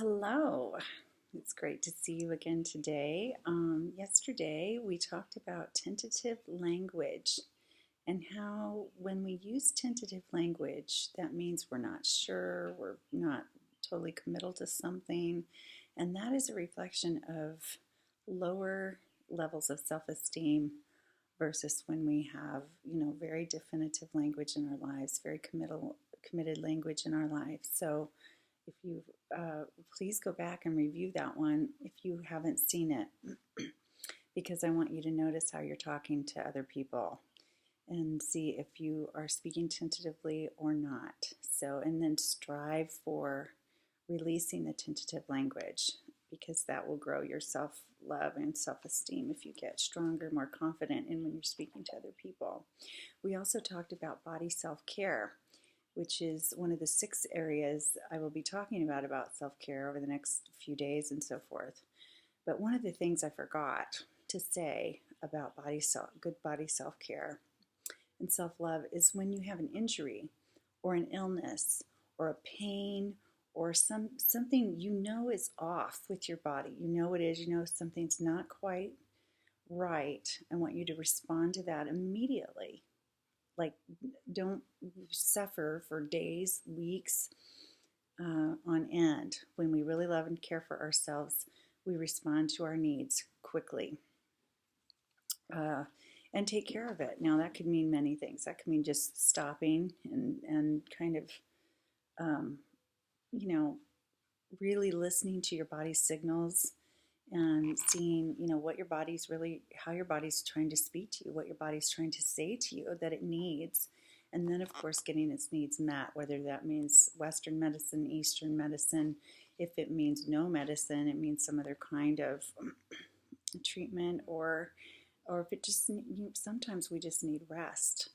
Hello, it's great to see you again today. Yesterday we talked about tentative language and how when we use tentative language, that means we're not sure, we're not totally committal to something, and that is a reflection of lower levels of self-esteem versus when we have, very definitive language in our lives, very committed language in our lives. So if you please go back and review that one if you haven't seen it, because I want you to notice how you're talking to other people and see if you are speaking tentatively or not. So, and then strive for releasing the tentative language, because that will grow your self-love and self-esteem if you get stronger, more confident in when you're speaking to other people. We also talked about body self-care, which is one of the 6 areas I will be talking about self-care over the next few days and so forth. But one of the things I forgot to say about good body self-care and self-love is when you have an injury or an illness or a pain or something is off with your body. You know it is, something's not quite right. I want you to respond to that immediately. Like, don't suffer for days, weeks on end. When we really love and care for ourselves, we respond to our needs quickly and take care of it. Now, that could mean many things. That could mean just stopping and kind of, really listening to your body's signals and seeing, what your body's really, how your body's trying to speak to you, what your body's trying to say to you that it needs. And then, of course, getting its needs met, whether that means Western medicine, Eastern medicine. If it means no medicine, it means some other kind of treatment, or if it just, sometimes we just need rest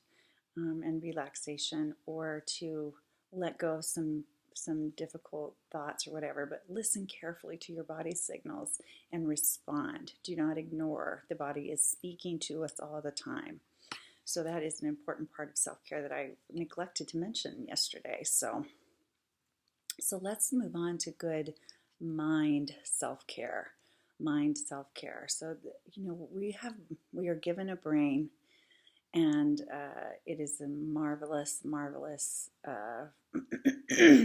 and relaxation, or to let go of some difficult thoughts or whatever, but listen carefully to your body's signals and respond. Do not ignore. The body is speaking to us all the time. So that is an important part of self-care that I neglected to mention yesterday. So let's move on to good mind self-care. Mind self-care. So, we are given a brain, and it is a marvelous, marvelous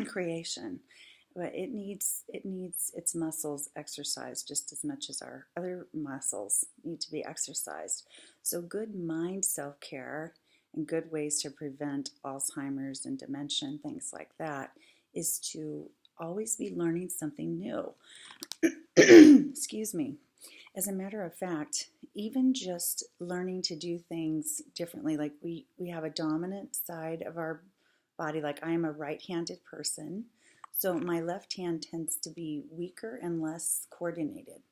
creation. But it needs its muscles exercised just as much as our other muscles need to be exercised. So good mind self-care and good ways to prevent Alzheimer's and dementia, things like that, is to always be learning something new. Excuse me. As a matter of fact, even just learning to do things differently, like we have a dominant side of our body, like I am a right-handed person, so my left hand tends to be weaker and less coordinated.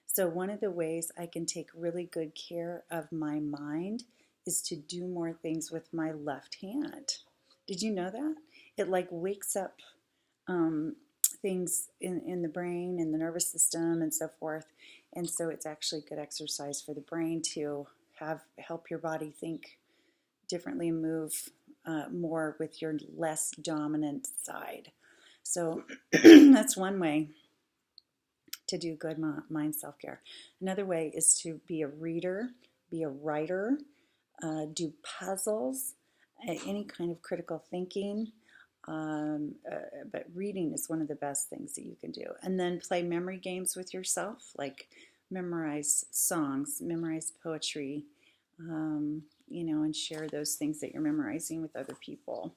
So one of the ways I can take really good care of my mind is to do more things with my left hand. Did you know that? It like wakes up things in the brain and the nervous system and so forth. And so it's actually good exercise for the brain to help your body think differently and move more with your less dominant side. So that's one way to do good mind self-care. Another way is to be a reader, be a writer, do puzzles, any kind of critical thinking. But reading is one of the best things that you can do. And then play memory games with yourself, like memorize songs, memorize poetry, and share those things that you're memorizing with other people.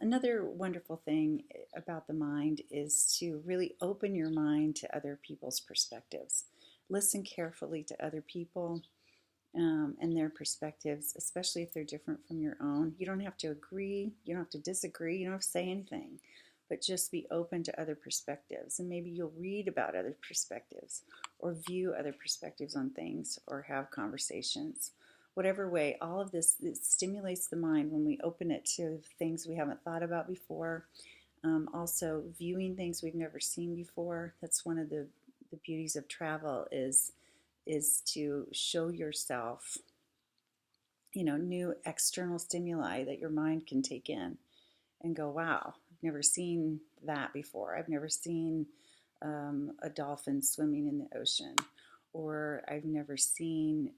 Another wonderful thing about the mind is to really open your mind to other people's perspectives. Listen carefully to other people and their perspectives, especially if they're different from your own. You don't have to agree, you don't have to disagree, you don't have to say anything, but just be open to other perspectives. And maybe you'll read about other perspectives or view other perspectives on things or have conversations. Whatever way, all of this, it stimulates the mind when we open it to things we haven't thought about before. Also, viewing things we've never seen before. That's one of the beauties of travel is to show yourself, new external stimuli that your mind can take in and go, wow, never seen that before. I've never seen a dolphin swimming in the ocean, or I've never seen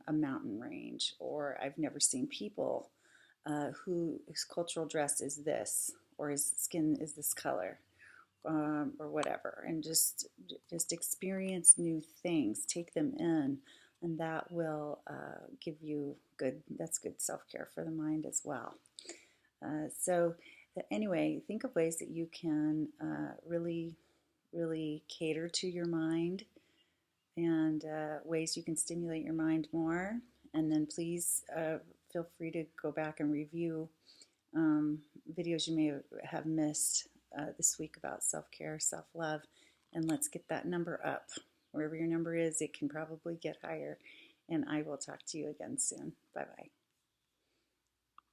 a mountain range, or I've never seen people whose cultural dress is this, or his skin is this color, or whatever, and just experience new things, take them in, and that will give you that's good self-care for the mind as well. So anyway, think of ways that you can really cater to your mind, and ways you can stimulate your mind more. And then please feel free to go back and review videos you may have missed this week about self-care, self-love, and let's get that number up. Wherever your number is, it can probably get higher. And I will talk to you again soon. Bye-bye.